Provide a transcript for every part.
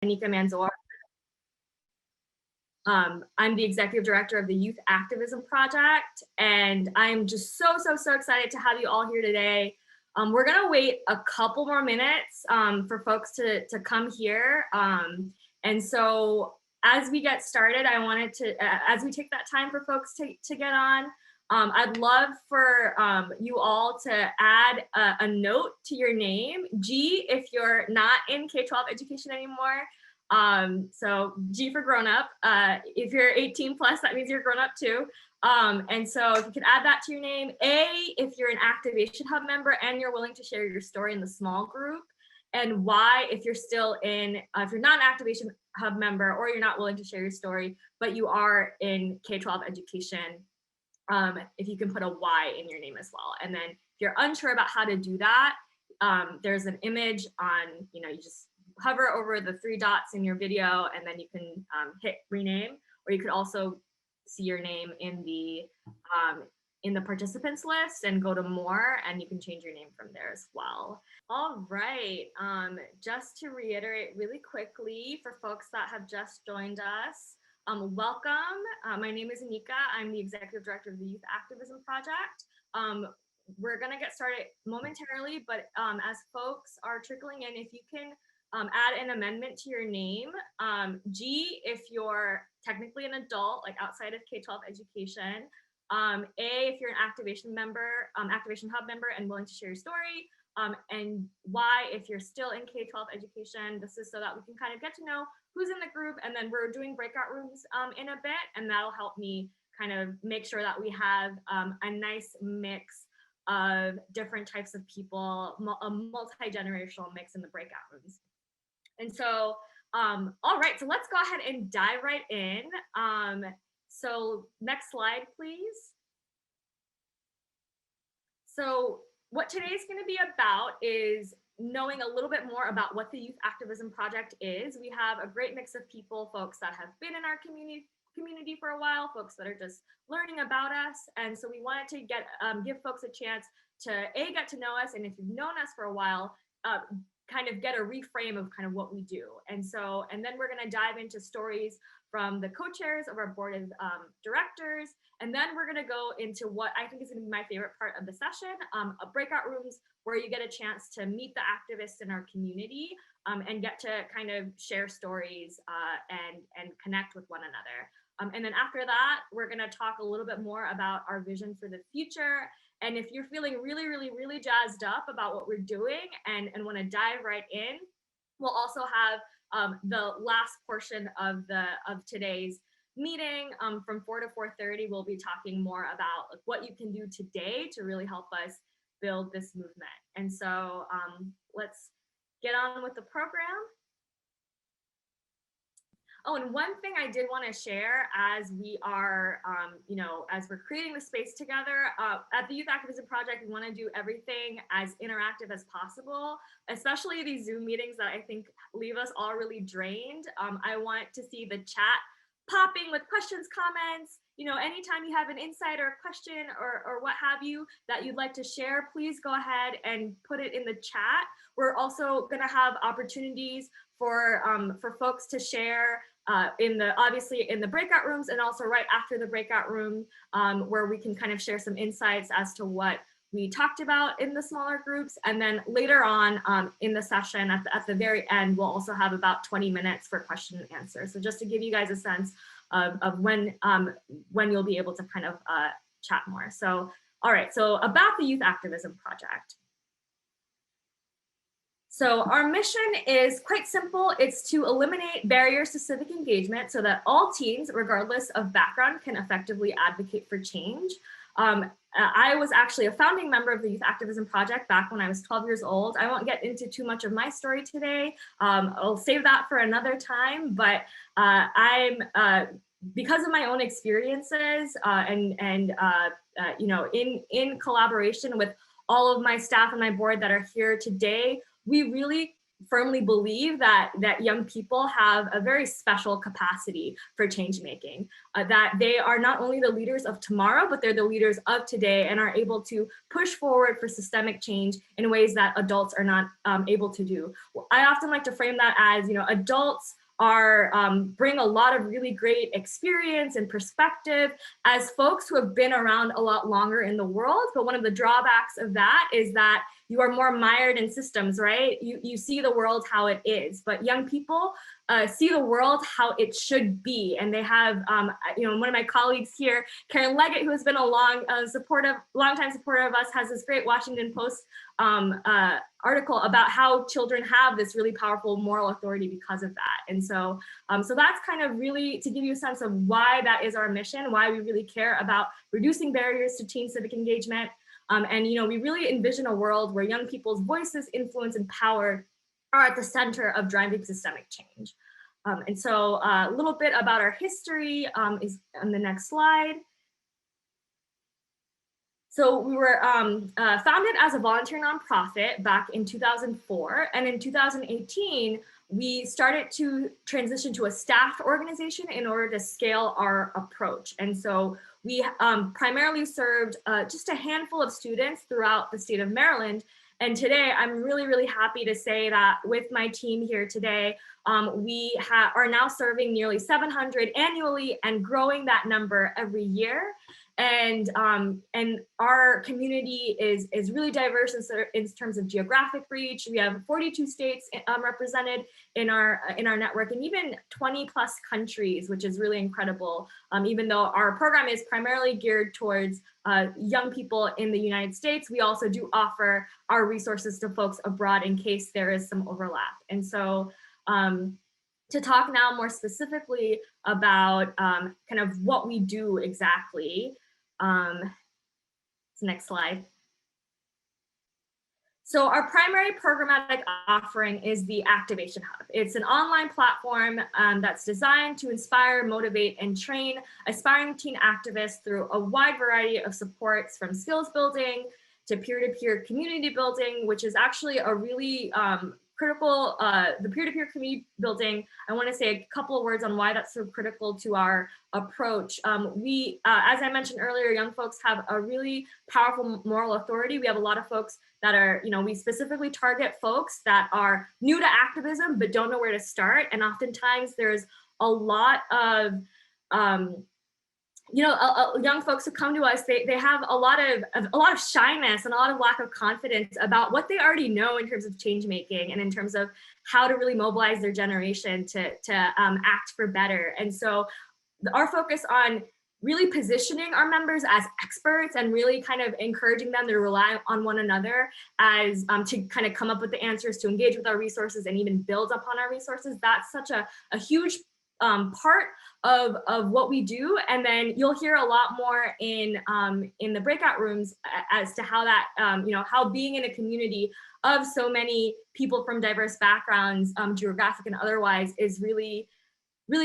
Anika Manzor. I'm the executive director of the Youth Activism Project, and I'm just so excited to have you all here today. We're gonna wait a couple more minutes for folks to come here. And so as we get started, I wanted to, as we take that time for folks to get on, I'd love for you all to add a note to your name, G, if you're not in K-12 education anymore. So G for grown up. If you're 18 plus, that means you're grown up too. And so if you could add that to your name. A, if you're an Activation Hub member and you're willing to share your story in the small group. And Y, if you're still in, if you're not an Activation Hub member or you're not willing to share your story, but you are in K-12 education, if you can put a Y in your name as well. And then if you're unsure about how to do that, there's an image on, you just hover over the 3 dots in your video and then you can hit rename, or you could also see your name in the participants list and go to more, and you can change your name from there as well. All right, just to reiterate really quickly for folks that have just joined us, welcome. My name is Anika. I'm the executive director of the Youth Activism Project. We're gonna get started momentarily, but as folks are trickling in, if you can add an amendment to your name. G, if you're technically an adult, like outside of K-12 education. A, if you're an Activation member, Activation Hub member and willing to share your story. And Y, if you're still in K-12 education. This is so that we can kind of get to know who's in the group, and then we're doing breakout rooms in a bit, and that'll help me kind of make sure that we have a nice mix of different types of people, a multi-generational mix in the breakout rooms. And so, all right, so let's go ahead and dive right in. So next slide, please. So what today's going to be about is knowing a little bit more about what the Youth Activism Project is. We have a great mix of people, folks that have been in our community for a while, folks that are just learning about us. And so we wanted to give folks a chance to get to know us, and if you've known us for a while, kind of get a reframe of kind of what we do. And then we're going to dive into stories from the co-chairs of our board of directors. And then we're going to go into what I think is going to be my favorite part of the session, breakout rooms where you get a chance to meet the activists in our community and get to kind of share stories and connect with one another. And then after that, we're going to talk a little bit more about our vision for the future. And if you're feeling really jazzed up about what we're doing and want to dive right in, we'll also have the last portion of today's meeting from 4 to 4:30. We'll be talking more about what you can do today to really help us build this movement. And so let's get on with the program. Oh, and one thing I did want to share as we are, as we're creating the space together at the Youth Activism Project, we want to do everything as interactive as possible, especially these Zoom meetings that I think leave us all really drained. I want to see the chat popping with questions, comments. Anytime you have an insight or a question or what have you that you'd like to share, please go ahead and put it in the chat. We're also going to have opportunities for folks to share obviously in the breakout rooms, and also right after the breakout room where we can kind of share some insights as to what we talked about in the smaller groups. And then later on in the session at the very end, we'll also have about 20 minutes for question and answer. So just to give you guys a sense of when you'll be able to kind of chat more. So, all right, so about the Youth Activism Project. So our mission is quite simple. It's to eliminate barriers to civic engagement so that all teens, regardless of background, can effectively advocate for change. I was actually a founding member of the Youth Activism Project back when I was 12 years old. I won't get into too much of my story today. I'll save that for another time, but because of my own experiences in collaboration with all of my staff and my board that are here today, we really firmly believe that young people have a very special capacity for change making, that they are not only the leaders of tomorrow, but they're the leaders of today and are able to push forward for systemic change in ways that adults are not able to do. I often like to frame that as, adults are bring a lot of really great experience and perspective as folks who have been around a lot longer in the world. But one of the drawbacks of that is that you are more mired in systems, right? You see the world how it is, but young people see the world how it should be. And they have, one of my colleagues here, Karen Leggett, who has been a longtime supporter of us, has this great Washington Post article about how children have this really powerful moral authority because of that. And so that's kind of really to give you a sense of why that is our mission, why we really care about reducing barriers to teen civic engagement. And we really envision a world where young people's voices, influence, and power are at the center of driving systemic change. And so a little bit about our history is on the next slide. So we were founded as a volunteer nonprofit back in 2004, and in 2018, we started to transition to a staffed organization in order to scale our approach. And so we primarily served just a handful of students throughout the state of Maryland. And today, I'm really, really happy to say that with my team here today, we are now serving nearly 700 annually and growing that number every year. And our community is really diverse in terms of geographic reach. We have 42 states represented in our network, and even 20 plus countries, which is really incredible. Even though our program is primarily geared towards young people in the United States, we also do offer our resources to folks abroad in case there is some overlap. And so to talk now more specifically about kind of what we do exactly. Next slide. So our primary programmatic offering is the Activation Hub. It's an online platform that's designed to inspire, motivate, and train aspiring teen activists through a wide variety of supports, from skills building to peer-to-peer community building, which is actually a really critical, the peer-to-peer community building. I want to say a couple of words on why that's so critical to our approach. As I mentioned earlier, young folks have a really powerful moral authority. We have a lot of folks that are, we specifically target folks that are new to activism but don't know where to start. And oftentimes there's a lot of young folks who come to us, they have a lot of shyness and a lot of lack of confidence about what they already know in terms of change making and in terms of how to really mobilize their generation to act for better. And so our focus on really positioning our members as experts and really kind of encouraging them to rely on one another as to kind of come up with the answers, to engage with our resources and even build upon our resources. That's such a huge part of what we do. And then you'll hear a lot more in the breakout rooms as to how that, how being in a community of so many people from diverse backgrounds, geographic and otherwise, is really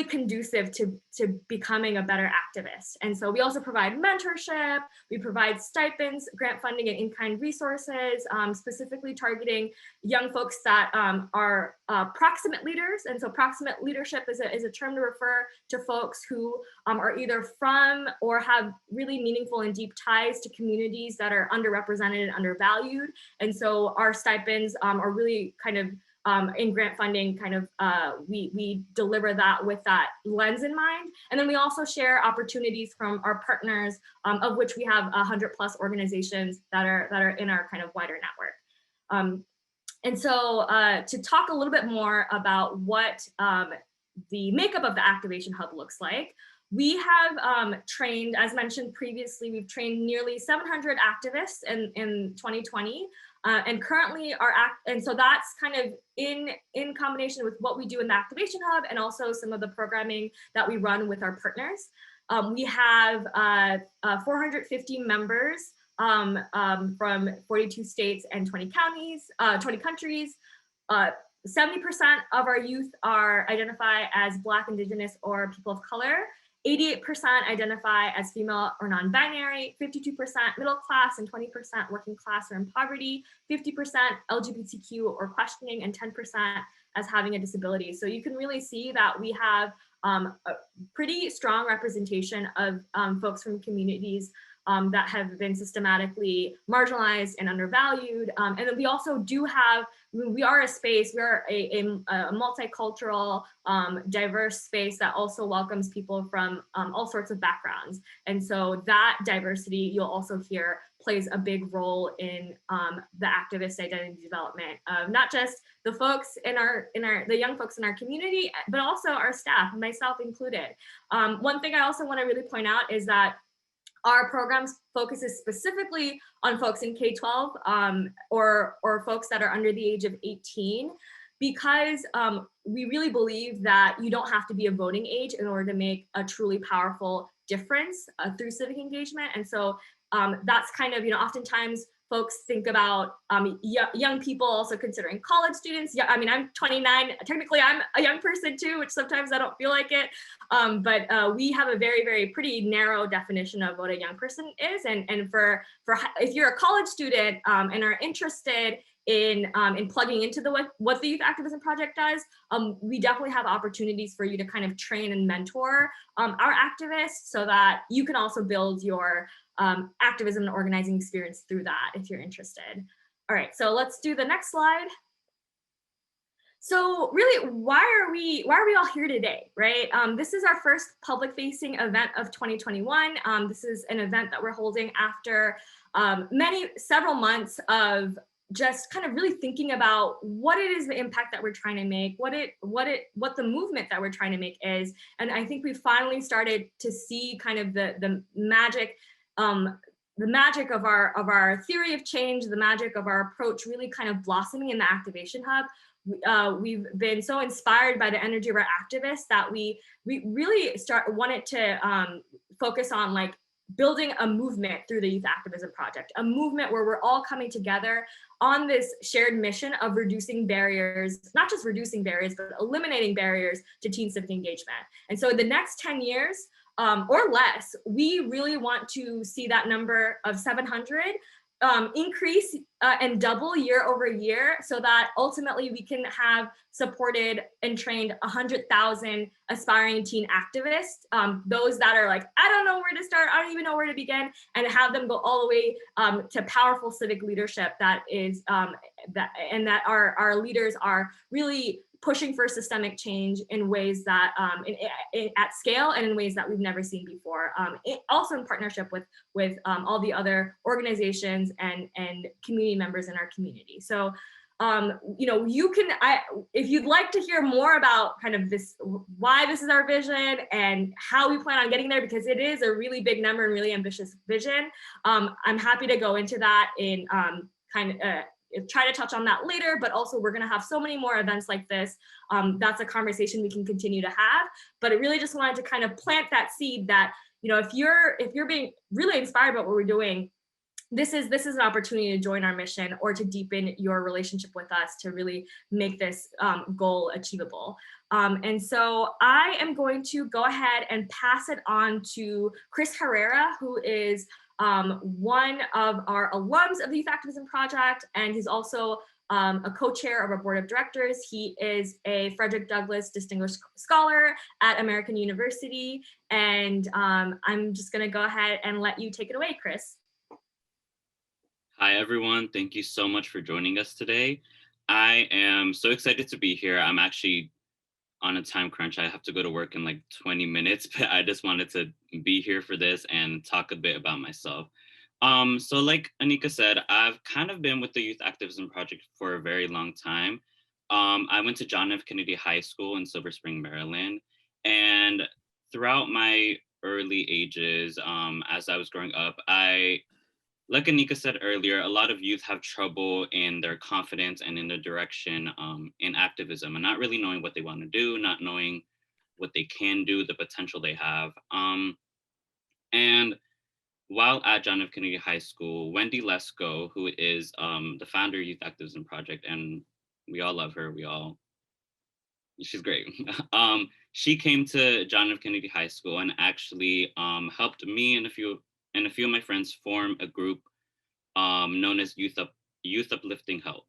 conducive to becoming a better activist. And so we also provide mentorship, we provide stipends, grant funding, and in-kind resources, specifically targeting young folks that are proximate leaders. And so proximate leadership is a term to refer to folks who are either from or have really meaningful and deep ties to communities that are underrepresented and undervalued. And so our stipends are really kind of in grant funding, kind of we deliver that with that lens in mind. And then we also share opportunities from our partners, of which we have 100+ organizations that are in our kind of wider network. And so to talk a little bit more about what the makeup of the Activation Hub looks like, we have trained, as mentioned previously, we've trained nearly 700 activists in 2020. And currently and so that's kind of in combination with what we do in the Activation Hub and also some of the programming that we run with our partners. We have 450 members from 42 states and 20 counties, 20 countries. 70% of our youth identify as Black, Indigenous, or people of color. 88% identify as female or non-binary, 52% middle class, and 20% working class or in poverty, 50% LGBTQ or questioning, and 10% as having a disability. So you can really see that we have a pretty strong representation of folks from communities that have been systematically marginalized and undervalued. And then we also do have, we are a space, we are a multicultural, diverse space that also welcomes people from all sorts of backgrounds. And so that diversity, you'll also hear, plays a big role in the activist identity development of not just the folks the young folks in our community, but also our staff, myself included. One thing I also want to really point out is that our programs focuses specifically on folks in K-12 or folks that are under the age of 18, because we really believe that you don't have to be a voting age in order to make a truly powerful difference through civic engagement. And so that's kind of, oftentimes folks think about young people also considering college students. Yeah, I mean, I'm 29. Technically, I'm a young person too, which sometimes I don't feel like it. But we have a very, very pretty narrow definition of what a young person is. And for if you're a college student and are interested in plugging into what the Youth Activism Project does, we definitely have opportunities for you to kind of train and mentor our activists so that you can also build your activism and organizing experience through that if you're interested. All right, so let's do the next slide. So really, why are we all here today, right? This is our first public-facing event of 2021. This is an event that we're holding after several months of just kind of really thinking about what it is, the impact that we're trying to make, what the movement that we're trying to make is. And I think we finally started to see kind of the magic of our theory of change, the magic of our approach really kind of blossoming in the Activation Hub. We've been so inspired by the energy of our activists that we really wanted to focus on like building a movement through the Youth Activism Project, a movement where we're all coming together on this shared mission of reducing barriers, not just reducing barriers, but eliminating barriers to teen civic engagement. And so in the next 10 years, or less, we really want to see that number of 700 increase and double year over year, so that ultimately we can have supported and trained 100,000 aspiring teen activists, those that are like, I don't know where to start, I don't even know where to begin, and have them go all the way to powerful civic leadership that is, that our leaders are really pushing for systemic change in ways that at scale and in ways that we've never seen before. Also in partnership with all the other organizations and community members in our community. So, if you'd like to hear more about kind of this, why this is our vision and how we plan on getting there, because it is a really big number and really ambitious vision, I'm happy to go into that in try to touch on that later, but also we're going to have so many more events like this. That's a conversation we can continue to have, but I really just wanted to kind of plant that seed that, if you're being really inspired by what we're doing, this is an opportunity to join our mission or to deepen your relationship with us to really make this goal achievable. And so I am going to go ahead and pass it on to Chris Herrera, who is one of our alums of the Youth Activism Project, and he's also a co-chair of our board of directors. He is a Frederick Douglass Distinguished Scholar at American University, and I'm just going to go ahead and let you take it away, Chris. Hi, everyone. Thank you so much for joining us today. I am so excited to be here. I'm actually on a time crunch. I have to go to work in like 20 minutes, but I just wanted to be here for this and talk a bit about myself. So like Anika said, I've kind of been with the Youth Activism Project for a very long time. I went to John F. Kennedy High School in Silver Spring, Maryland. And throughout my early ages, as I was growing up, like Anika said earlier, a lot of youth have trouble in their confidence and in their direction in activism and not really knowing what they want to do, not knowing what they can do, the potential they have. And while at John F. Kennedy High School, Wendy Lesko, who is the founder of Youth Activism Project, and we all love her, we all she's great. She came to John F. Kennedy High School and actually helped me and a few of my friends form a group known as Youth Uplifting Health.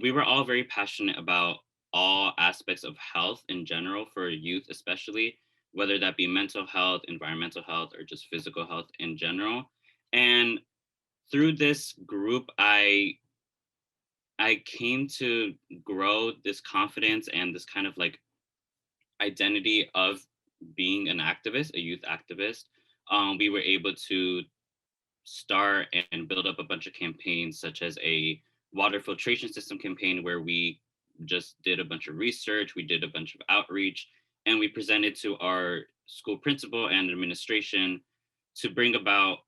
We were all very passionate about all aspects of health in general for youth, especially whether that be mental health, environmental health, or just physical health in general. And through this group, I came to grow this confidence and this kind of like identity of being an activist, a youth activist. We were able to start and build up a bunch of campaigns, such as a water filtration system campaign, where we just did a bunch of research, we did a bunch of outreach, and we presented to our school principal and administration to bring about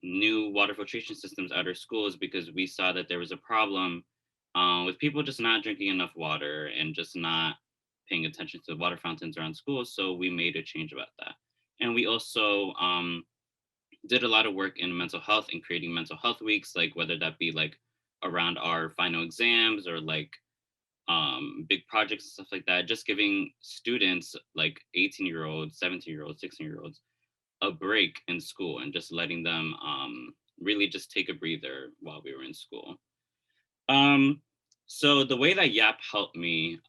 new water filtration systems at our schools, because we saw that there was a problem with people just not drinking enough water and just not paying attention to the water fountains around schools. So we made a change about that. And we also did a lot of work in mental health and creating mental health weeks, like whether that be like around our final exams or like big projects and stuff like that, just giving students like 18-year-olds, 17-year-olds, 16-year-olds a break in school and just letting them really just take a breather while we were in school. Um, so the way that YAP helped me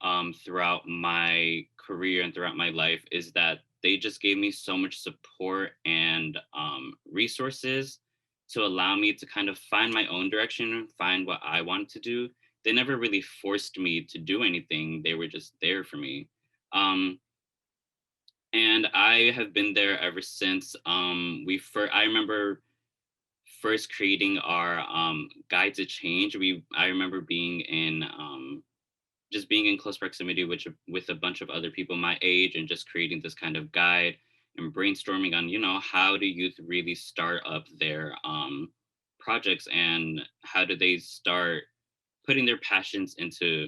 throughout my career and throughout my life is that they just gave me so much support and resources to allow me to kind of find my own direction and find what I wanted to do. They never really forced me to do anything. They were just there for me. Um, and I have been there ever since. I remember first creating our guide to change. I remember being in just being in close proximity with a bunch of other people my age and just creating this kind of guide and brainstorming on, how do youth really start up their projects, and how do they start putting their passions into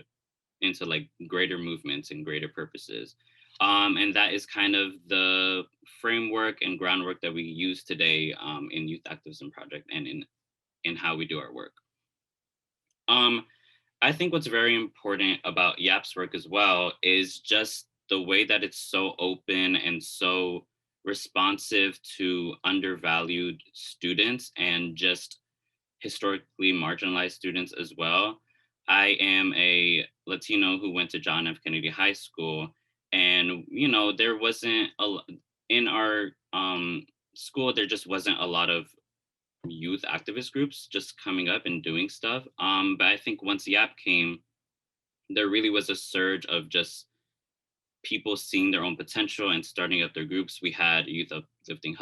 like greater movements and greater purposes. And that is kind of the framework and groundwork that we use today in Youth Activism Project and in how we do our work. Um, I think what's very important about YAP's work as well is just the way that it's so open and so responsive to undervalued students and just historically marginalized students as well. I am a Latino who went to John F. Kennedy High School, and there wasn't in our school. There just wasn't a lot of youth activist groups just coming up and doing stuff. But I think once YAP came, there really was a surge of just people seeing their own potential and starting up their groups. We had Youth Uplifting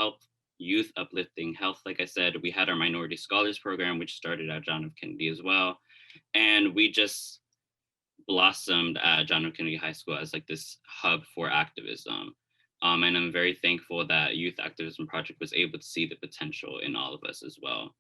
Health, like I said. We had our Minority Scholars Program, which started at John F. Kennedy as well. And we just blossomed at John F. Kennedy High School as like this hub for activism. And I'm very thankful that Youth Activism Project was able to see the potential in all of us as well.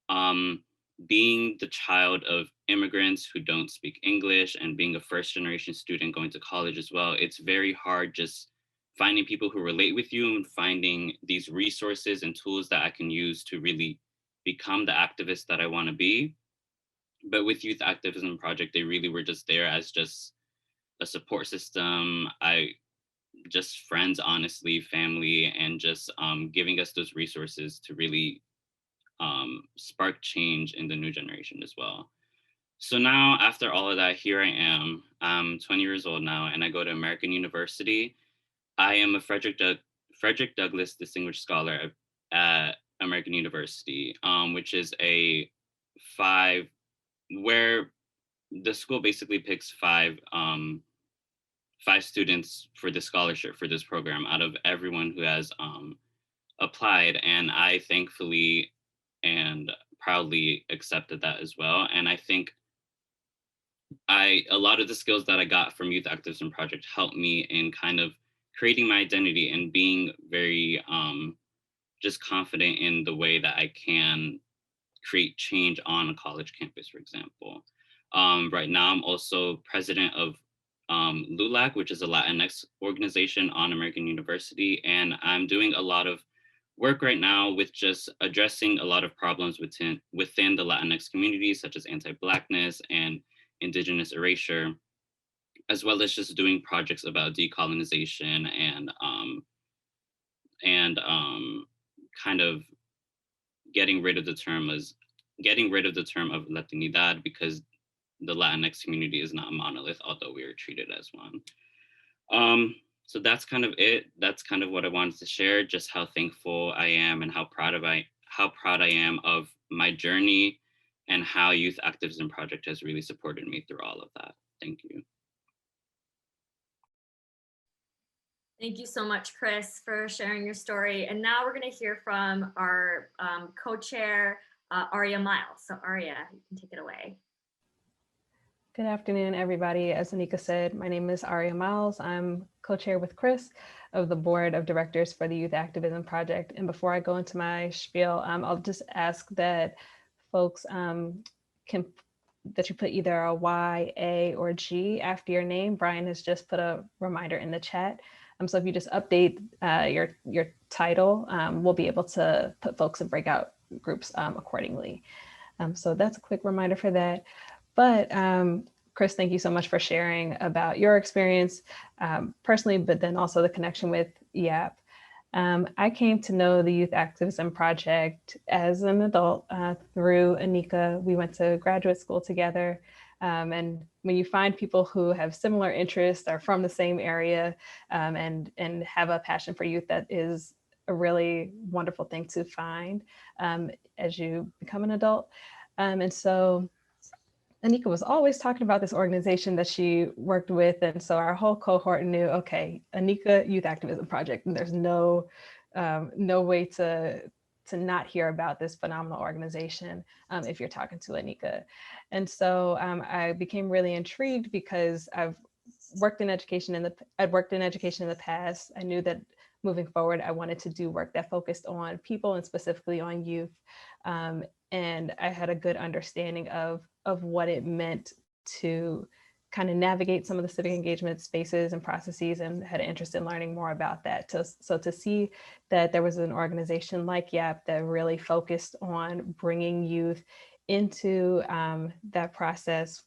Um, Being the child of immigrants who don't speak English and being a first generation student going to college as well, it's very hard just finding people who relate with you and finding these resources and tools that I can use to really become the activist that I want to be. But with Youth Activism Project, they really were just there as just a support system. Just friends, honestly, family, and just giving us those resources to really spark change in the new generation as well. So now, after all of that, here I am. I'm 20 years old now, and I go to American University. I am a Frederick Douglass Distinguished Scholar at American University, which is a five, where the school basically picks five students for the scholarship for this program out of everyone who has applied, and I thankfully and proudly accepted that as well. And I think a lot of the skills that I got from Youth Activism Project helped me in kind of creating my identity and being very just confident in the way that I can create change on a college campus, for example. Right now, I'm also president of LULAC, which is a Latinx organization on American University. And I'm doing a lot of work right now with just addressing a lot of problems within the Latinx community, such as anti-Blackness and Indigenous erasure. as well as just doing projects about decolonization and kind of getting rid of the term as getting rid of the term of Latinidad, because the Latinx community is not a monolith, although we are treated as one. So that's kind of it. That's kind of what I wanted to share, just how thankful I am and how proud I am of my journey and how Youth Activism Project has really supported me through all of that. Thank you. Thank you so much, Chris, for sharing your story. And now we're going to hear from our co-chair, Aria Miles. So Aria, you can take it away. Good afternoon, everybody. As Anika said, my name is Aria Miles. I'm co-chair with Chris of the Board of Directors for the Youth Activism Project. And before I go into my spiel, I'll just ask that folks that you put either a Y, A, or G after your name. Brian has just put a reminder in the chat. So if you just update your title, we'll be able to put folks in breakout groups accordingly. So that's a quick reminder for that. But Chris, thank you so much for sharing about your experience personally, but then also the connection with YAP. I came to know the Youth Activism Project as an adult through Anika. We went to graduate school together. And when you find people who have similar interests, are from the same area, and have a passion for youth, that is a really wonderful thing to find as you become an adult. And so Anika was always talking about this organization that she worked with. And so our whole cohort knew, okay, Anika Youth Activism Project, and there's no way to not hear about this phenomenal organization if you're talking to Anika. And so I became really intrigued because I'd worked in education in the past. I knew that moving forward, I wanted to do work that focused on people and specifically on youth. And I had a good understanding of what it meant to kind of navigate some of the civic engagement spaces and processes, and had an interest in learning more about that. So to see that there was an organization like YAP that really focused on bringing youth into that process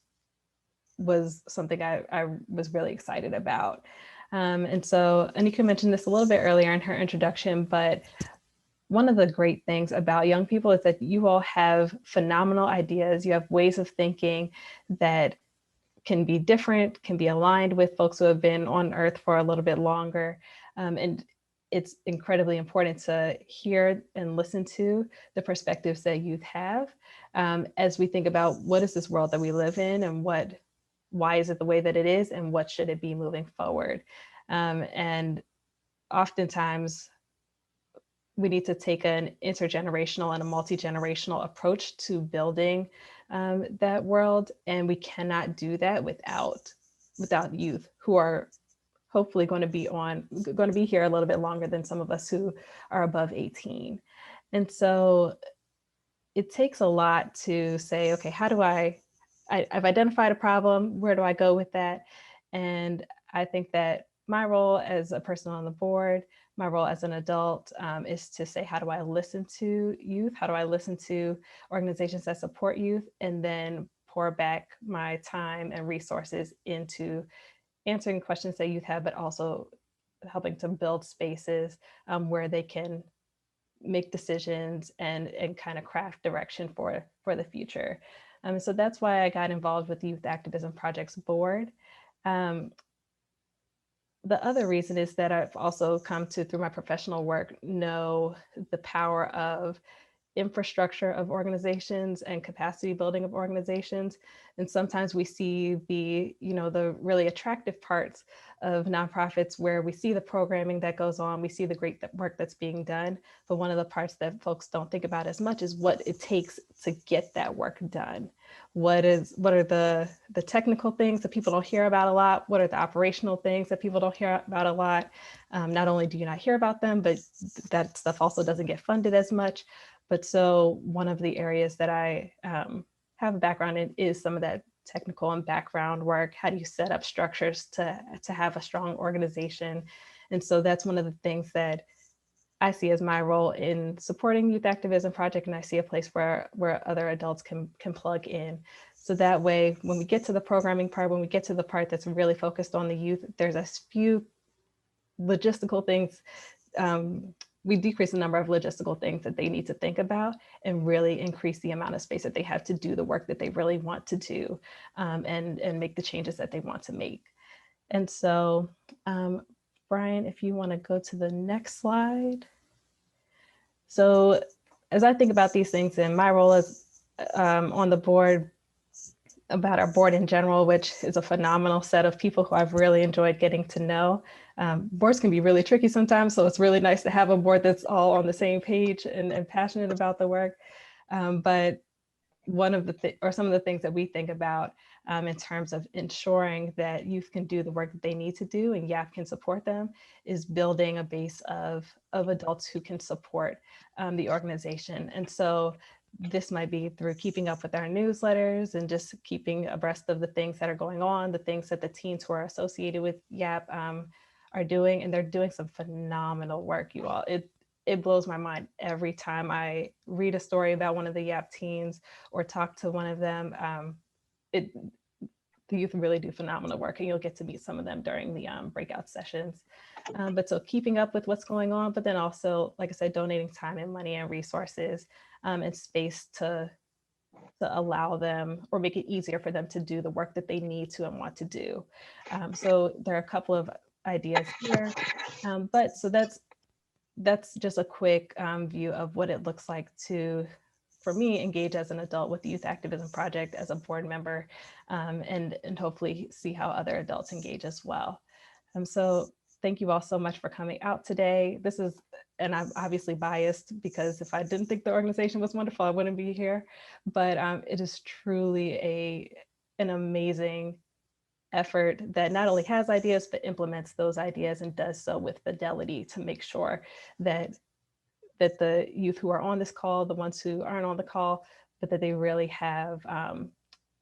was something I was really excited about. And so Anika mentioned this a little bit earlier in her introduction, but one of the great things about young people is that you all have phenomenal ideas. You have ways of thinking that can be different, can be aligned with folks who have been on Earth for a little bit longer. And it's incredibly important to hear and listen to the perspectives that youth have as we think about what is this world that we live in, and why is it the way that it is, and what should it be moving forward. And oftentimes, we need to take an intergenerational and a multi-generational approach to building that world. And we cannot do that without youth who are hopefully going to be here a little bit longer than some of us who are above 18. And so it takes a lot to say, okay, how do I've identified a problem, where do I go with that? And I think that my role as a person on the board, my role as an adult is to say, how do I listen to youth? How do I listen to organizations that support youth? And then pour back my time and resources into answering questions that youth have, but also helping to build spaces where they can make decisions and kind of craft direction for the future. So that's why I got involved with the Youth Activism Project's board. The other reason is that I've also come to, through my professional work, know the power of infrastructure of organizations and capacity building of organizations. And sometimes we see the really attractive parts of nonprofits where we see the programming that goes on, we see the great work that's being done. But one of the parts that folks don't think about as much is what it takes to get that work done. What are the technical things that people don't hear about a lot? What are the operational things that people don't hear about a lot? Not only do you not hear about them, but that stuff also doesn't get funded as much. But so one of the areas that I have a background in is some of that technical and background work. How do you set up structures to have a strong organization? And so that's one of the things that I see as my role in supporting Youth Activism Project, and I see a place where other adults can plug in. So that way, when we get to the programming part, when we get to the part that's really focused on the youth, there's a few logistical things. We decrease the number of logistical things that they need to think about and really increase the amount of space that they have to do the work that they really want to do, and make the changes that they want to make. And so, Brian, if you want to go to the next slide. So as I think about these things in my role as on the board, about our board in general, which is a phenomenal set of people who I've really enjoyed getting to know. Boards can be really tricky sometimes, so it's really nice to have a board that's all on the same page and passionate about the work. But one of the some of the things that we think about in terms of ensuring that youth can do the work that they need to do and YAP can support them is building a base of adults who can support the organization. And so this might be through keeping up with our newsletters and just keeping abreast of the things that are going on, the things that the teens who are associated with YAP are doing. And they're doing some phenomenal work, you all. It blows my mind every time I read a story about one of the YAP teens or talk to one of them. The youth really do phenomenal work, and you'll get to meet some of them during the breakout sessions. But so keeping up with what's going on, but then also, like I said, donating time and money and resources and space to allow them or make it easier for them to do the work that they need to and want to do. So there are a couple of ideas here, but so that's just a quick view of what it looks like to, for me, engage as an adult with the Youth Activism Project as a board member, and hopefully see how other adults engage as well. So thank you all so much for coming out today. This is, and I'm obviously biased because if I didn't think the organization was wonderful, I wouldn't be here, but it is truly an amazing effort that not only has ideas, but implements those ideas and does so with fidelity to make sure that the youth who are on this call, the ones who aren't on the call, but that they really have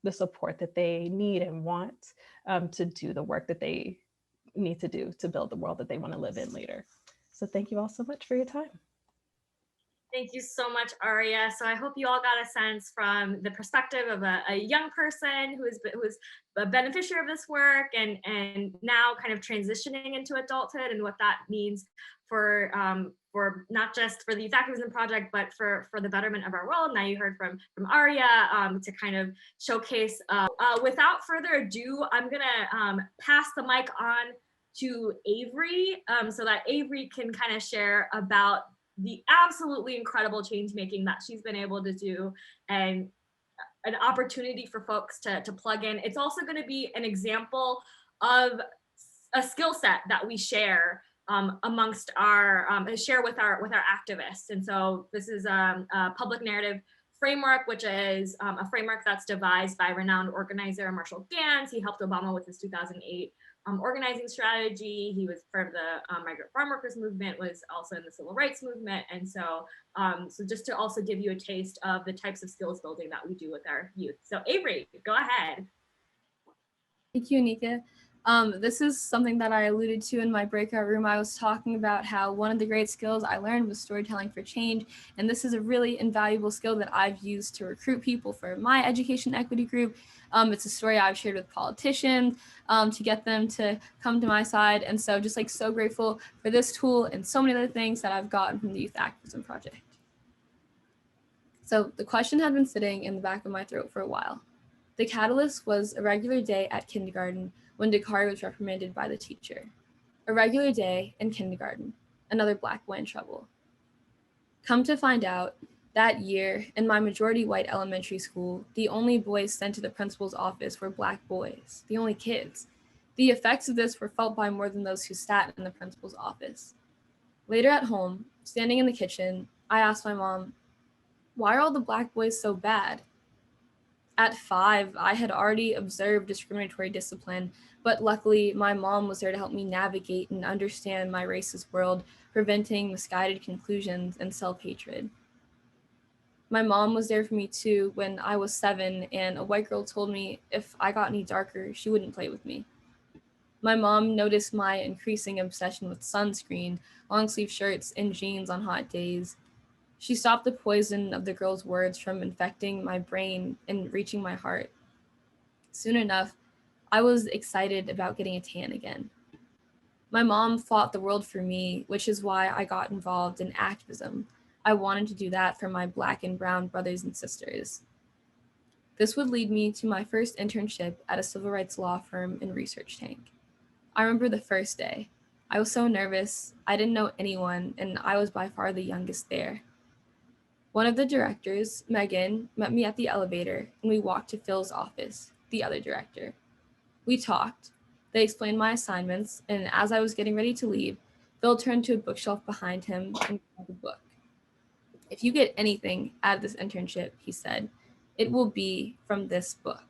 the support that they need and want to do the work that they need to do to build the world that they want to live in later. So thank you all so much for your time. Thank you so much, Aria. So I hope you all got a sense from the perspective of a young person who is a beneficiary of this work and now kind of transitioning into adulthood and what that means for not just for the Youth Activism Project, but for the betterment of our world. Now you heard from Aria to kind of showcase. Without further ado, I'm gonna pass the mic on to Avery so that Avery can kind of share about the absolutely incredible change making that she's been able to do and an opportunity for folks to plug in. It's also going to be an example of a skill set that we share amongst our share with our activists. And so this is a public narrative framework, which is a framework that's devised by renowned organizer Marshall Gans. He helped Obama with his 2008 organizing strategy. He was part of the migrant farm workers movement, was also in the civil rights movement. And so, so just to also give you a taste of the types of skills building that we do with our youth. So Avery, go ahead. Thank you, Anika. This is something that I alluded to in my breakout room. I was talking about how one of the great skills I learned was storytelling for change. And this is a really invaluable skill that I've used to recruit people for my education equity group. It's a story I've shared with politicians to get them to come to my side. And so just like so grateful for this tool and so many other things that I've gotten from the Youth Activism Project. So the question had been sitting in the back of my throat for a while. The catalyst was a regular day at kindergarten when Dakari was reprimanded by the teacher. A regular day in kindergarten, another Black boy in trouble. Come to find out, that year, in my majority white elementary school, the only boys sent to the principal's office were Black boys, the only kids. The effects of this were felt by more than those who sat in the principal's office. Later at home, standing in the kitchen, I asked my mom, why are all the Black boys so bad? At 5, I had already observed discriminatory discipline, but luckily my mom was there to help me navigate and understand my racist world, preventing misguided conclusions and self-hatred. My mom was there for me too when I was 7 and a white girl told me if I got any darker, she wouldn't play with me. My mom noticed my increasing obsession with sunscreen, long sleeve shirts, and jeans on hot days. She stopped the poison of the girl's words from infecting my brain and reaching my heart. Soon enough, I was excited about getting a tan again. My mom fought the world for me, which is why I got involved in activism. I wanted to do that for my Black and brown brothers and sisters. This would lead me to my first internship at a civil rights law firm in Research Tank. I remember the first day. I was so nervous, I didn't know anyone, and I was by far the youngest there. One of the directors, Megan, met me at the elevator, and we walked to Phil's office, the other director. We talked. They explained my assignments, and as I was getting ready to leave, Phil turned to a bookshelf behind him and grabbed a book. "If you get anything out of this internship," he said, "it will be from this book."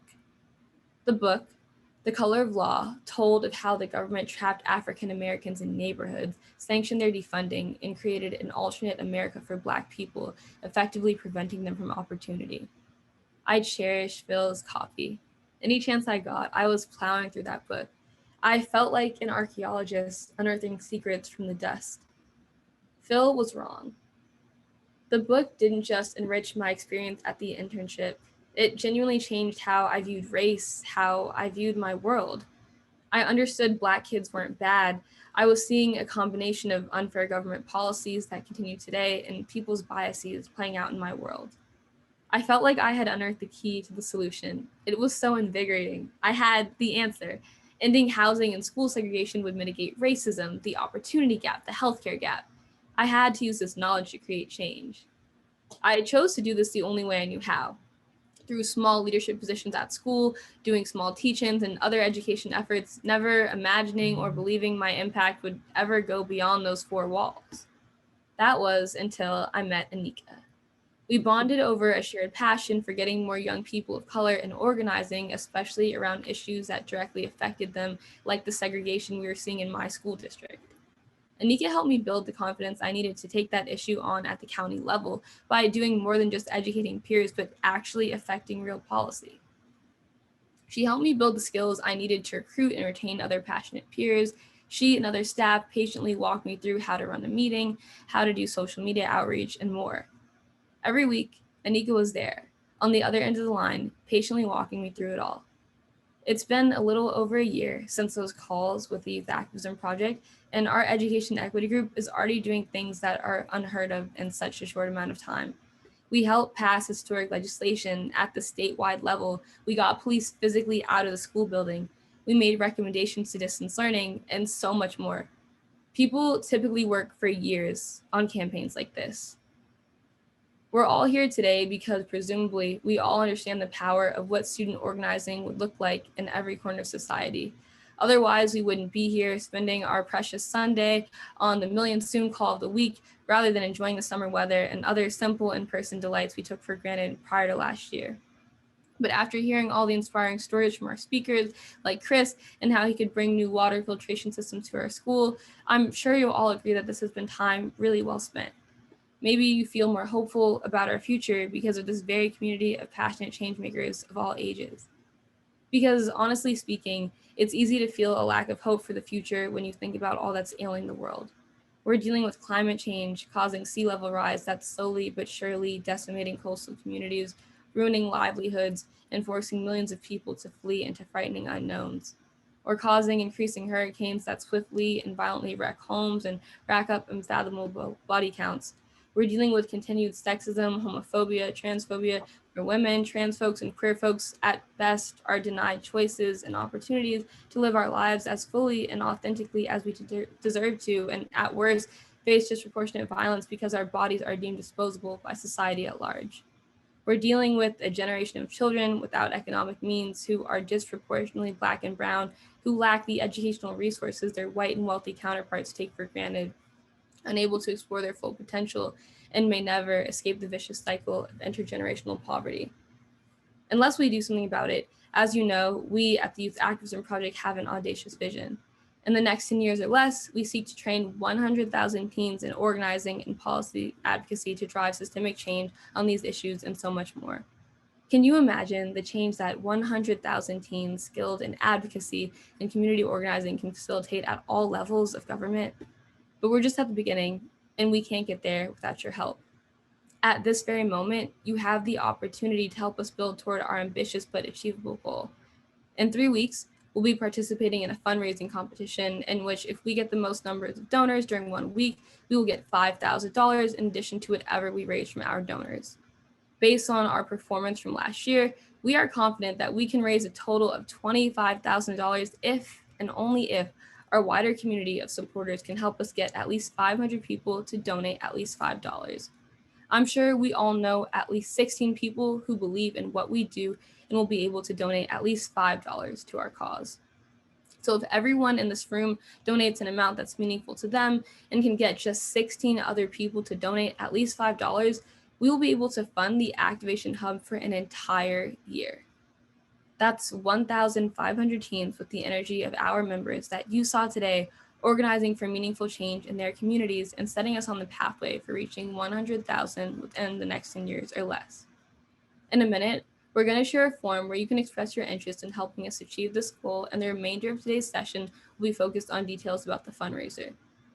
The book, The Color of Law, told of how the government trapped African Americans in neighborhoods, sanctioned their defunding, and created an alternate America for Black people, effectively preventing them from opportunity. I cherished Phil's copy. Any chance I got, I was plowing through that book. I felt like an archaeologist unearthing secrets from the dust. Phil was wrong. The book didn't just enrich my experience at the internship, it genuinely changed how I viewed race, how I viewed my world. I understood Black kids weren't bad. I was seeing a combination of unfair government policies that continue today and people's biases playing out in my world. I felt like I had unearthed the key to the solution. It was so invigorating. I had the answer. Ending housing and school segregation would mitigate racism, the opportunity gap, the healthcare gap. I had to use this knowledge to create change. I chose to do this the only way I knew how, through small leadership positions at school, doing small teach-ins and other education efforts, never imagining or believing my impact would ever go beyond those four walls. That was until I met Anika. We bonded over a shared passion for getting more young people of color and organizing, especially around issues that directly affected them, like the segregation we were seeing in my school district. Anika helped me build the confidence I needed to take that issue on at the county level by doing more than just educating peers, but actually affecting real policy. She helped me build the skills I needed to recruit and retain other passionate peers. She and other staff patiently walked me through how to run a meeting, how to do social media outreach, and more. Every week, Anika was there, on the other end of the line, patiently walking me through it all. It's been a little over a year since those calls with the Youth Activism Project, and our education equity group is already doing things that are unheard of in such a short amount of time. We helped pass historic legislation at the statewide level. We got police physically out of the school building. We made recommendations to distance learning, and so much more. People typically work for years on campaigns like this. We're all here today because presumably we all understand the power of what student organizing would look like in every corner of society. Otherwise, we wouldn't be here spending our precious Sunday on the millionth Zoom call of the week rather than enjoying the summer weather and other simple in-person delights we took for granted prior to last year. But after hearing all the inspiring stories from our speakers, like Chris, and how he could bring new water filtration systems to our school, I'm sure you'll all agree that this has been time really well spent. Maybe you feel more hopeful about our future because of this very community of passionate change makers of all ages. Because honestly speaking, it's easy to feel a lack of hope for the future when you think about all that's ailing the world. We're dealing with climate change causing sea level rise that's slowly but surely decimating coastal communities, ruining livelihoods, and forcing millions of people to flee into frightening unknowns. Or causing increasing hurricanes that swiftly and violently wreck homes and rack up unfathomable body counts. We're dealing with continued sexism, homophobia, transphobia, where women, trans folks, and queer folks at best are denied choices and opportunities to live our lives as fully and authentically as we deserve to, and at worst, face disproportionate violence because our bodies are deemed disposable by society at large. We're dealing with a generation of children without economic means who are disproportionately Black and brown, who lack the educational resources their white and wealthy counterparts take for granted, unable to explore their full potential, and may never escape the vicious cycle of intergenerational poverty. Unless we do something about it, as you know, we at the Youth Activism Project have an audacious vision. In the next 10 years or less, we seek to train 100,000 teens in organizing and policy advocacy to drive systemic change on these issues and so much more. Can you imagine the change that 100,000 teens skilled in advocacy and community organizing can facilitate at all levels of government? But we're just at the beginning, and we can't get there without your help. At this very moment, you have the opportunity to help us build toward our ambitious but achievable goal. In 3 weeks, we'll be participating in a fundraising competition in which if we get the most numbers of donors during 1 week, we will get $5,000 in addition to whatever we raise from our donors. Based on our performance from last year, we are confident that we can raise a total of $25,000 if and only if our wider community of supporters can help us get at least 500 people to donate at least $5. I'm sure we all know at least 16 people who believe in what we do and will be able to donate at least $5 to our cause. So if everyone in this room donates an amount that's meaningful to them and can get just 16 other people to donate at least $5, we will be able to fund the Activation Hub for an entire year. That's 1,500 teams with the energy of our members that you saw today, organizing for meaningful change in their communities and setting us on the pathway for reaching 100,000 within the next 10 years or less. In a minute, we're going to share a form where you can express your interest in helping us achieve this goal, and the remainder of today's session will be focused on details about the fundraiser.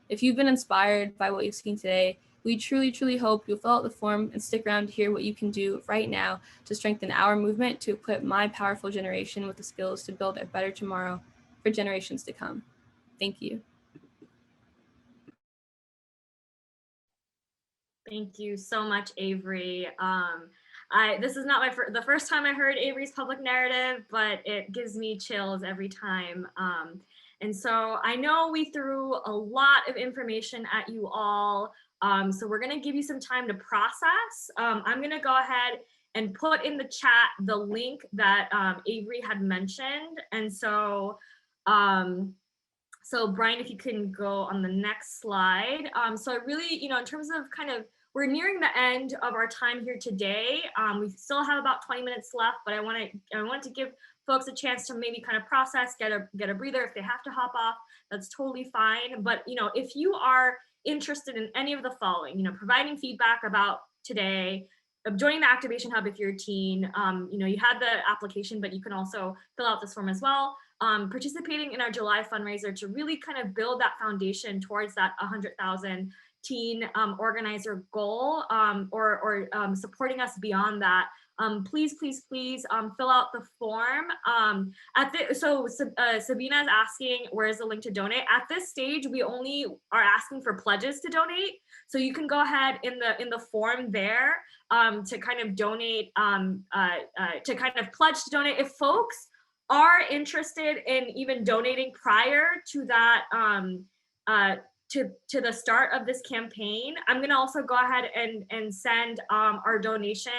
If you've been inspired by what you've seen today, we truly hope you'll fill out the form and stick around to hear what you can do right now to strengthen our movement to equip my powerful generation with the skills to build a better tomorrow for generations to come. Thank you. Thank you so much, Avery. This is not the first time I heard Avery's public narrative, but it gives me chills every time. And so I know we threw a lot of information at you all. So we're gonna give you some time to process. I'm gonna go ahead and put in the chat the link that Avery had mentioned. And so, so Brian, if you can go on the next slide. So I really, in terms of we're nearing the end of our time here today. We still have about 20 minutes left, but I want to give folks a chance to maybe kind of process, get a breather. If they have to hop off, that's totally fine. But if you are interested in any of the following, providing feedback about today, joining the Activation Hub if you're a teen, you had the application, but you can also fill out this form as well. Participating in our July fundraiser to really kind of build that foundation towards that 100,000 teen organizer goal, or supporting us beyond that. Please fill out the form. Sabina is asking, where's the link to donate? At this stage, we only are asking for pledges to donate. So you can go ahead in the form there to kind of donate, to kind of pledge to donate. If folks are interested in even donating prior to that, to the start of this campaign, I'm going to also go ahead and send our donation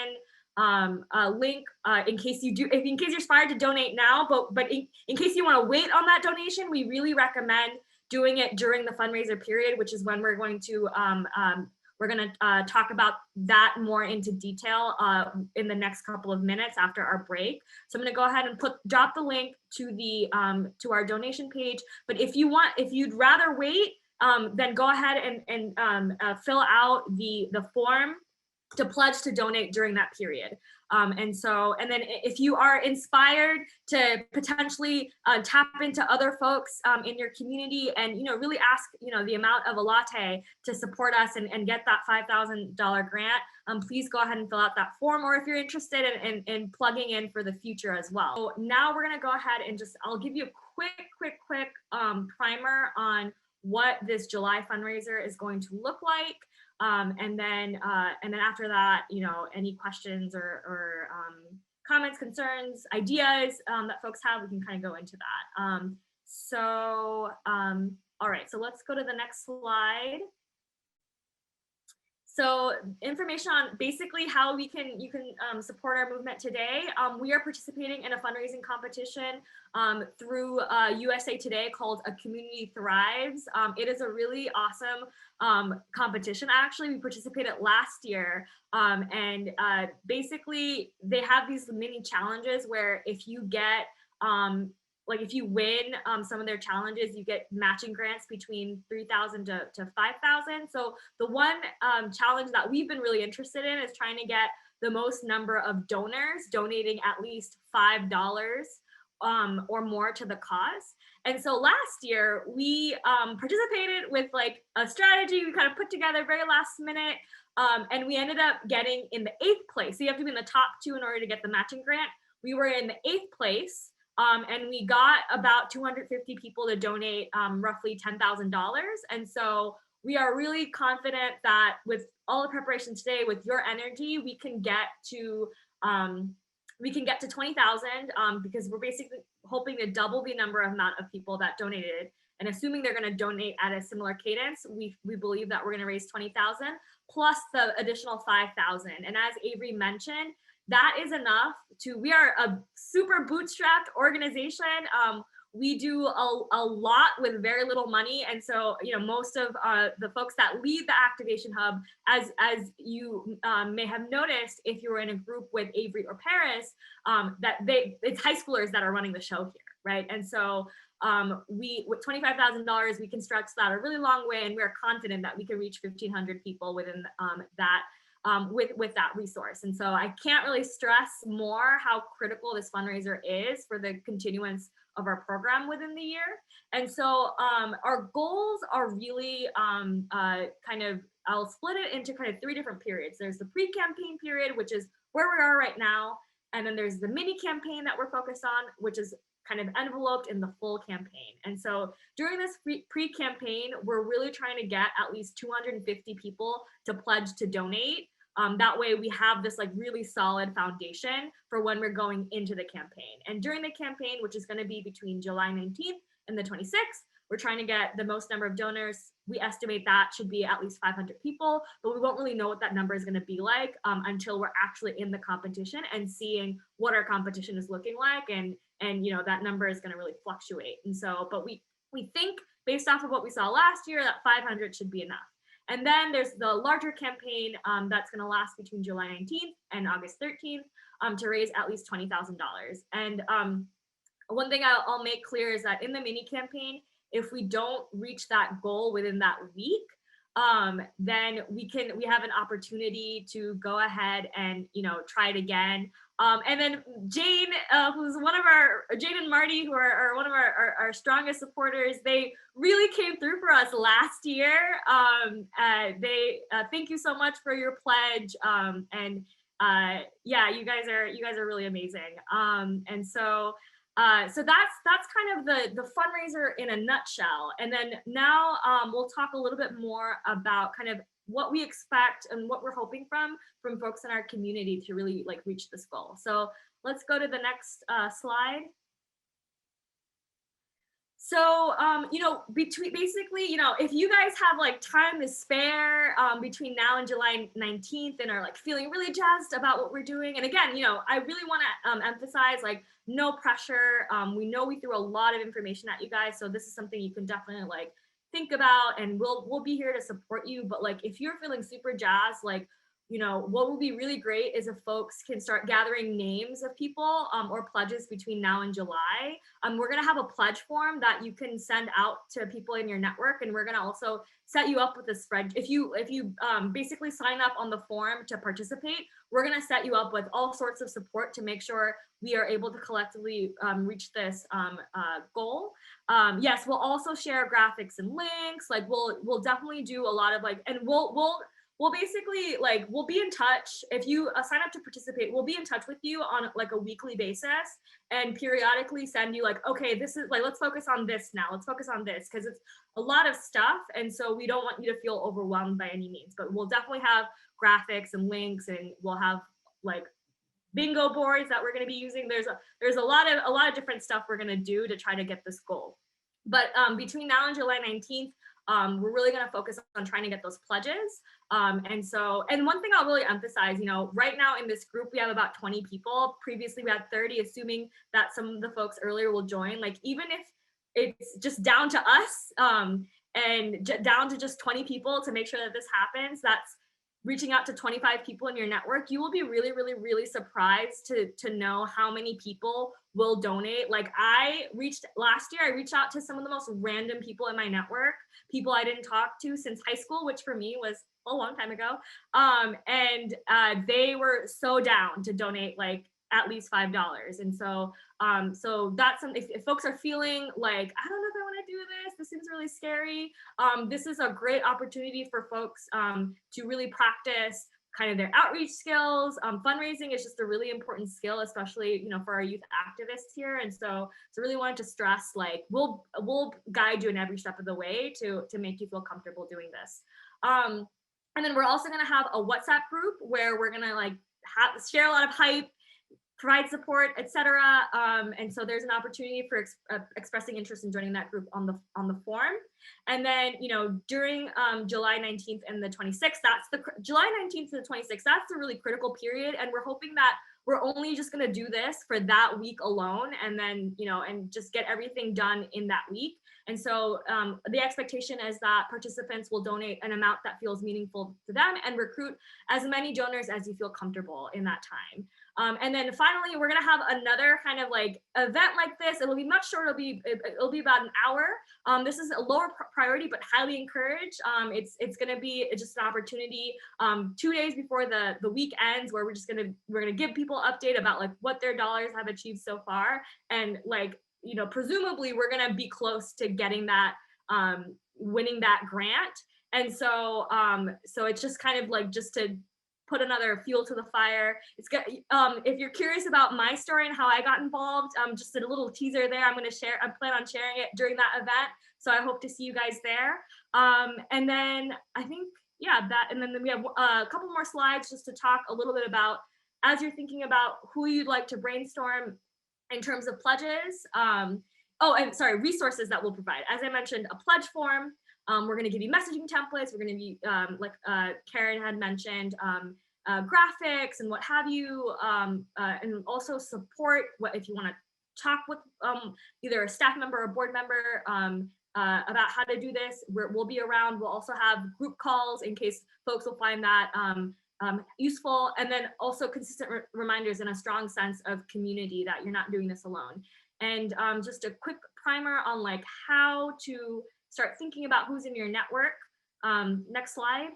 link in case you're inspired to donate now, but in case you want to wait on that donation, we really recommend doing it during the fundraiser period, which is when we're going to talk about that more into detail in the next couple of minutes after our break. So I'm going to go ahead and drop the link to the to our donation page. But if you'd rather wait, then go ahead and fill out the form to pledge to donate during that period. And then if you are inspired to potentially tap into other folks in your community and really ask the amount of a latte to support us and get that $5,000 grant, please go ahead and fill out that form, or if you're interested in plugging in for the future as well. So now we're gonna go ahead and I'll give you a quick primer on what this July fundraiser is going to look like. And then after that, any questions or comments, concerns, ideas that folks have, we can kind of go into that. All right, so let's go to the next slide. So information on basically how you can support our movement today. We are participating in a fundraising competition through USA Today called A Community Thrives. It is a really awesome competition. Actually, we participated last year, and basically they have these mini challenges where if you get if you win some of their challenges, you get matching grants between $3,000 to $5,000. So the one challenge that we've been really interested in is trying to get the most number of donors donating at least $5 or more to the cause. And so last year we participated with a strategy we kind of put together very last minute, and we ended up getting in the 8th place. So you have to be in the top 2 in order to get the matching grant. We were in the 8th place. And we got about 250 people to donate roughly $10,000. And so we are really confident that with all the preparation today, with your energy, we can get to 20,000 because we're basically hoping to double the amount of people that donated. And assuming they're going to donate at a similar cadence, we believe that we're going to raise 20,000 plus the additional 5,000. And as Avery mentioned, that is enough we are a super bootstrapped organization. We do a lot with very little money. And so, most of the folks that lead the Activation Hub, as you may have noticed, if you were in a group with Avery or Paris, it's high schoolers that are running the show here, right? And so with $25,000, we can stretch that a really long way, and we're confident that we can reach 1,500 people within that with that resource. And so I can't really stress more how critical this fundraiser is for the continuance of our program within the year. And so our goals are really I'll split it into kind of 3 different periods. There's the pre-campaign period, which is where we are right now. And then there's the mini campaign that we're focused on, which is kind of enveloped in the full campaign. And so during this pre-campaign, we're really trying to get at least 250 people to pledge to donate. That way we have this really solid foundation for when we're going into the campaign. And during the campaign, which is going to be between July 19th and the 26th, we're trying to get the most number of donors. We estimate that should be at least 500 people, but we won't really know what that number is going to be like until we're actually in the competition and seeing what our competition is looking like. And that number is going to really fluctuate. And so, but we think based off of what we saw last year, that 500 should be enough. And then there's the larger campaign that's going to last between July 19th and August 13th to raise at least $20,000. And one thing I'll make clear is that in the mini campaign, if we don't reach that goal within that week, then we have an opportunity to go ahead and try it again. And then Jane, who's Jane and Marty, who are one of our strongest supporters, they really came through for us last year. They thank you so much for your pledge. Yeah, you guys are really amazing. And so that's kind of the fundraiser in a nutshell. And then now we'll talk a little bit more about kind of what we expect and what we're hoping from folks in our community to really reach this goal. So let's go to the next slide. So, basically, if you guys have time to spare between now and July 19th and are feeling really jazzed about what we're doing. And again, I really want to emphasize no pressure. We know we threw a lot of information at you guys. So this is something you can definitely think about, and we'll be here to support you. But if you're feeling super jazzed, what will be really great is if folks can start gathering names of people or pledges between now and July. We're going to have a pledge form that you can send out to people in your network, and we're going to also set you up with a spread. If you basically sign up on the form to participate, we're going to set you up with all sorts of support to make sure we are able to collectively reach this goal. Yes, we'll also share graphics and links. We'll definitely do a lot of and we'll basically we'll be in touch. If you sign up to participate, we'll be in touch with you on a weekly basis and periodically send you okay, this is let's focus on this now. Let's focus on this because it's a lot of stuff. And so we don't want you to feel overwhelmed by any means, but we'll definitely have graphics and links, and we'll have bingo boards that we're going to be using. There's a lot of different stuff we're going to do to try to get this goal. But between now and July 19th, we're really going to focus on trying to get those pledges. And one thing I'll really emphasize, right now in this group, we have about 20 people. Previously, we had 30, assuming that some of the folks earlier will join. Even if it's just down to us and down to just 20 people to make sure that this happens, that's reaching out to 25 people in your network. You will be really, really, really surprised to know how many people will donate. Last year, I reached out to some of the most random people in my network, people I didn't talk to since high school, which for me was a long time ago. And they were so down to donate at least $5. And so that's something, if folks are feeling I don't know if I want to do this seems really scary, this is a great opportunity for folks to really practice kind of their outreach skills. Fundraising is just a really important skill, especially, for our youth activists here. And so really wanted to stress, like, we'll guide you in every step of the way to make you feel comfortable doing this. And then we're also going to have a WhatsApp group where we're going to like share a lot of hype, provide support, etc. And so there's an opportunity for expressing interest in joining that group on the form. And then, during July 19th and the 26th, that's the July 19th to the 26th, that's the really critical period. And we're hoping that we're only just going to do this for that week alone, and then, and just get everything done in that week. And so the expectation is that participants will donate an amount that feels meaningful to them and recruit as many donors as you feel comfortable in that time. And then finally, we're gonna have another kind of like event like this. It'll be much shorter. It'll be about an hour. This is a lower priority, but highly encouraged. It's gonna be just an opportunity 2 days before the week ends, where we're gonna give people an update about like what their dollars have achieved so far, and like, presumably we're gonna be close to getting that, winning that grant. And so it's just kind of like just to put another fuel to the fire. It's good. If you're curious about my story and how I got involved, just a little teaser there. I plan on sharing it during that event. So I hope to see you guys there. And then I think, and then we have a couple more slides just to talk a little bit about, as you're thinking about who you'd like to brainstorm in terms of pledges. Resources that we'll provide. As I mentioned, a pledge form. We're going to give you messaging templates. We're going to be, like Karen had mentioned, graphics and what have you, and also support if you want to talk with either a staff member or a board member about how to do this. We'll be around. We'll also have group calls in case folks will find that useful, and then also consistent reminders and a strong sense of community that you're not doing this alone. And just a quick primer on like how to start thinking about who's in your network. Next slide.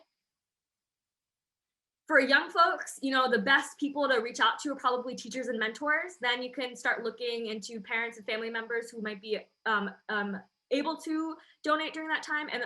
For young folks, the best people to reach out to are probably teachers and mentors. Then you can start looking into parents and family members who might be able to donate during that time. And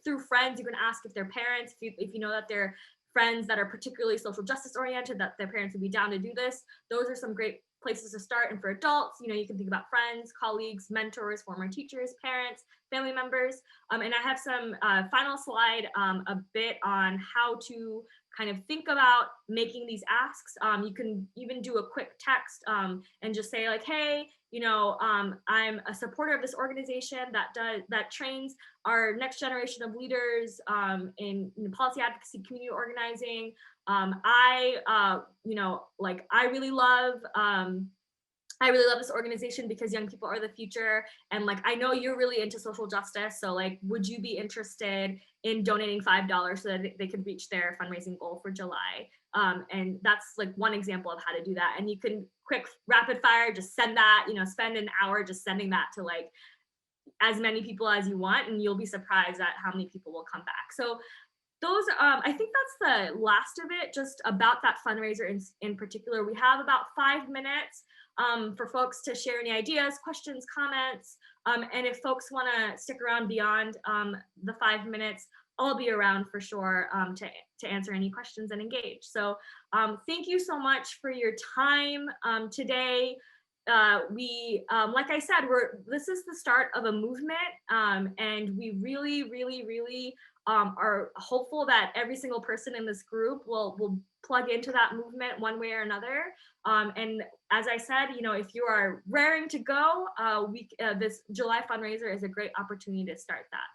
through friends, you can ask if they're parents, if you know that they're friends that are particularly social justice oriented, that their parents would be down to do this. Those are some great places to start. And for adults, you can think about friends, colleagues, mentors, former teachers, parents, family members. And I have some final slide, a bit on how to kind of think about making these asks. You can even do a quick text and just say like, hey, I'm a supporter of this organization that trains our next generation of leaders in policy advocacy, community organizing. I really love this organization because young people are the future. And like, I know you're really into social justice. So like, would you be interested in donating $5 so that they could reach their fundraising goal for July? And that's like one example of how to do that. And you can quick rapid fire, just send that, spend an hour just sending that to like as many people as you want, and you'll be surprised at how many people will come back. So those, I think that's the last of it, just about that fundraiser in particular. We have about 5 minutes for folks to share any ideas, questions, comments. And if folks want to stick around beyond the 5 minutes, I'll be around for sure to answer any questions and engage. So thank you so much for your time today. Like I said, this is the start of a movement, and we really, really, really are hopeful that every single person in this group will plug into that movement one way or another. And as I said, if you are raring to go, this July fundraiser is a great opportunity to start that.